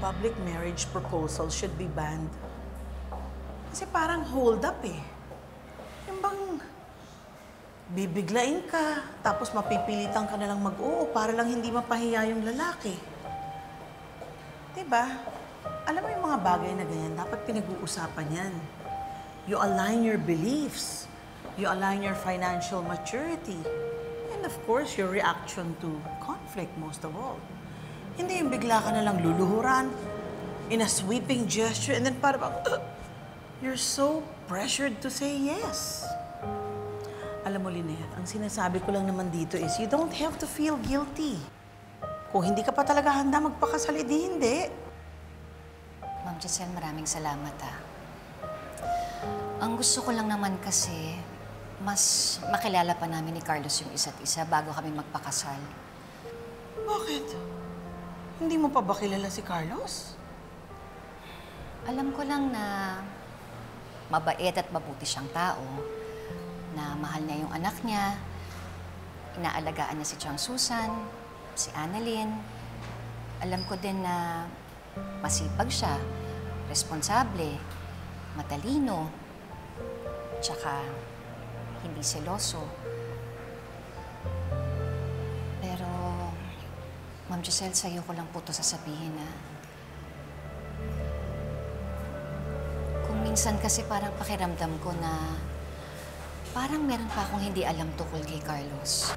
public marriage proposal should be banned. Kasi parang hold up eh. Yung bang bibiglain ka, tapos mapipilitan ka na lang mag-oo para lang hindi mapahiya yung lalaki. Diba? Alam mo yung mga bagay na ganyan, dapat pinag-uusapan yan. You align your beliefs. You align your financial maturity. And of course, your reaction to conflict most of all. Hindi yung bigla ka na lang luluhuran in a sweeping gesture and then parang you're so pressured to say yes. Alam mo, Lynette, ang sinasabi ko lang naman dito is you don't have to feel guilty. Kung hindi ka pa talaga handa magpakasal, hindi. Ma'am Giselle, maraming salamat ha. Ang gusto ko lang naman kasi, mas makilala pa namin ni Carlos yung isa't isa bago kami magpakasal. Bakit? Hindi mo pa ba kilala si Carlos? Alam ko lang na mabait at mabuti siyang tao, na mahal niya yung anak niya, inaalagaan niya si Chang Susan, si Annalyn. Alam ko din na masipag siya, responsable, matalino, tsaka hindi seloso. Pero, Ma'am Giselle, sa'yo ko lang po ito sasabihin, ha? Kung minsan kasi parang pakiramdam ko na parang meron pa akong hindi alam tungkol kay Carlos.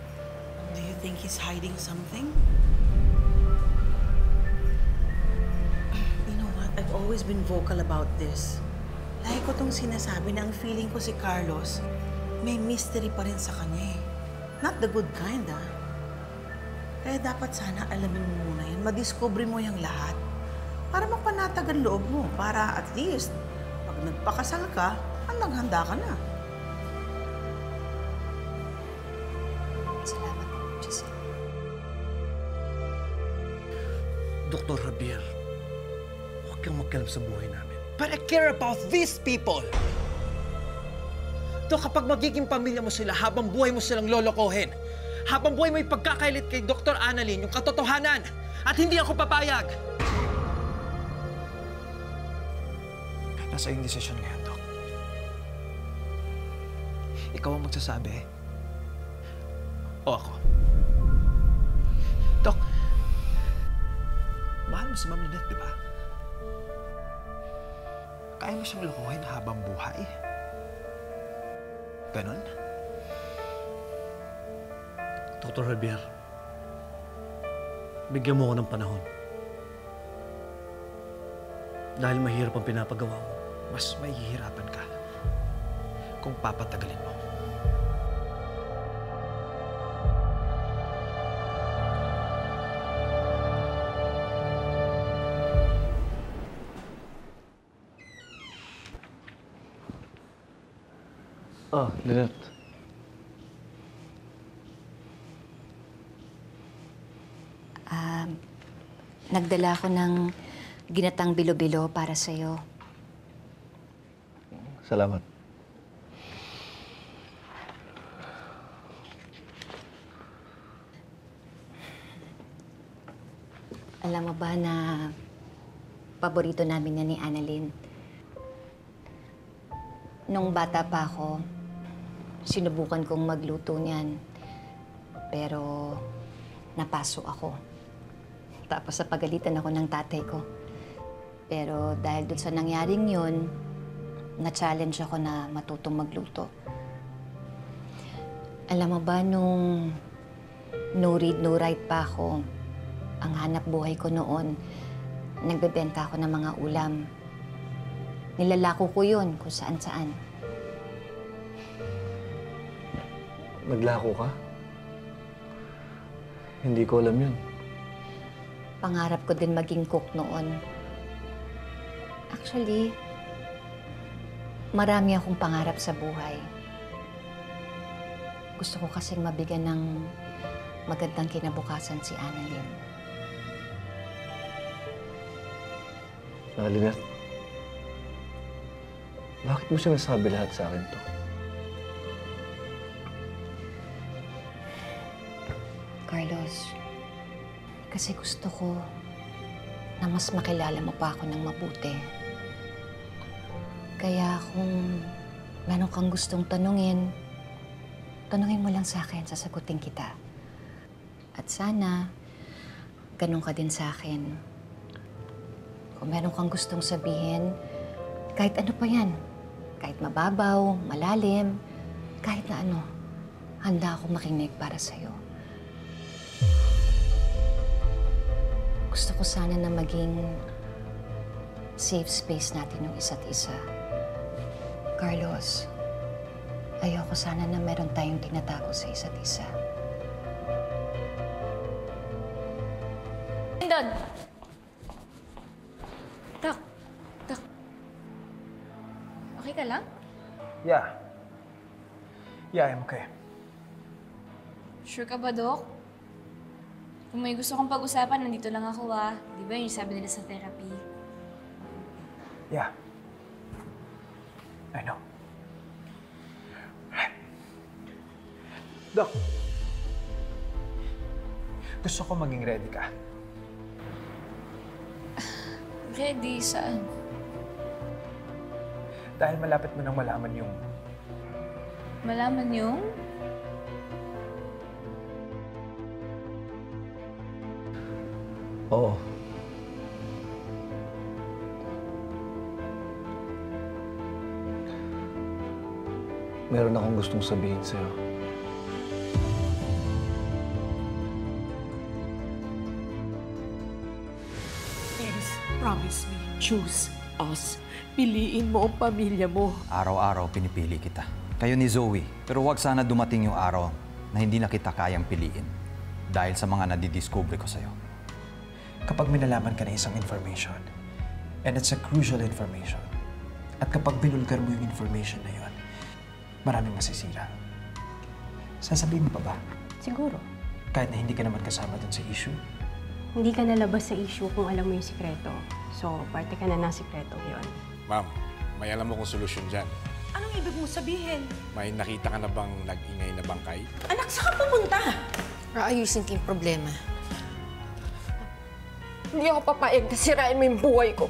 Do you think he's hiding something? You know what? I've always been vocal about this. Lagi ko itong sinasabi na ang feeling ko si Carlos, may mystery pa rin sa kanya eh. Not the good kind, ah. Kaya dapat sana alamin mo muna yan, madiscover mo yung lahat. Para mapanatag ang loob mo, para at least, pag nagpakasal ka, handang-handa ka na. Salamat po, Giselle. Dr. Javier, huwag kang magkialam sa buhay namin. But I care about these people! To, kapag magiging pamilya mo sila, habang buhay mo silang lolokohin, habang buhay mo ipagkakailit kay Dr. Annalyn yung katotohanan, at hindi ako papayag! Nasa iyong desisyon ngayon, Doc. Ikaw ang magsasabi, o ako? Doc, mahal mo si Ma'am Lynette, di ba? Kaya mo siyang lokohin habang buhay? Ganon? Dr. Javier, bigyan mo ako ng panahon. Dahil mahirap ang pinapagawa mo. Mas mahihirapan ka kung papatagalin mo. Lynette. Nagdala ako ng ginatang bilo-bilo para sa'yo. Salamat. Alam mo ba na paborito namin na ni Annalyn? Nung bata pa ako, sinubukan kong magluto niyan. Pero napaso ako. Tapos napagalitan ako ng tatay ko. Pero dahil dun sa nangyaring yun, na-challenge ako na matutong magluto. Alam mo ba, nung no read, no write pa ako, ang hanap buhay ko noon, nagbebenta ako ng mga ulam. Nilalako ko yun kung saan-saan. Naglako ka? Hindi ko alam yun. Pangarap ko din maging cook noon. Actually, marami akong pangarap sa buhay. Gusto ko kasing mabigyan ng magandang kinabukasan si Annalyn. Lynette, bakit mo siya nasabi lahat sa akin to? Carlos, kasi gusto ko na mas makilala mo pa ako ng mabuti. Kaya kung meron kang gustong tanungin mo lang sa akin, sasagutin kita. At sana, ganun ka din sa akin. Kung meron kang gustong sabihin, kahit ano pa yan, kahit mababaw, malalim, kahit na ano, handa akong makinig para sa'yo. Gusto ko sana na maging safe space natin ng isa't isa. Carlos, ayoko sana na meron tayong tinatago sa isa't isa. Lindon! Tak. Okay ka lang? Yeah. Yeah, I'm okay. Sure ka ba, Dok? Kung may gusto kong pag-usapan, nandito lang ako, ah. Di ba yung sabi nila sa therapy? Yeah. I know. Doc, gusto ko maging ready ka. Ready? Saan? Dahil malapit mo nang malaman yung... Malaman yung? Oo. Meron akong gustong sabihin sa'yo. Please, promise me. Choose us. Piliin mo ang pamilya mo. Araw-araw pinipili kita. Kayo ni Zoe. Pero huwag sana dumating yung araw na hindi na kita kayang piliin. Dahil sa mga nadidiscover ko sa'yo. Kapag minalaman ka na isang information, and it's a crucial information, at kapag binulgar mo yung information na yun, maraming masisira. Sasabihin mo pa ba? Siguro. Kahit na hindi ka naman kasama dun sa issue? Hindi ka nalabas sa issue kung alam mo yung sikreto. So, parte ka na ng sikreto yun. Ma'am, may alam mo kung solusyon dyan. Anong ibig mong sabihin? May nakita ka na bang nag-ingay na bangkay? Anak, saan ka pupunta? Ayusin ko yung problema. Hindi ako papayag na sirain mo yung buhay ko.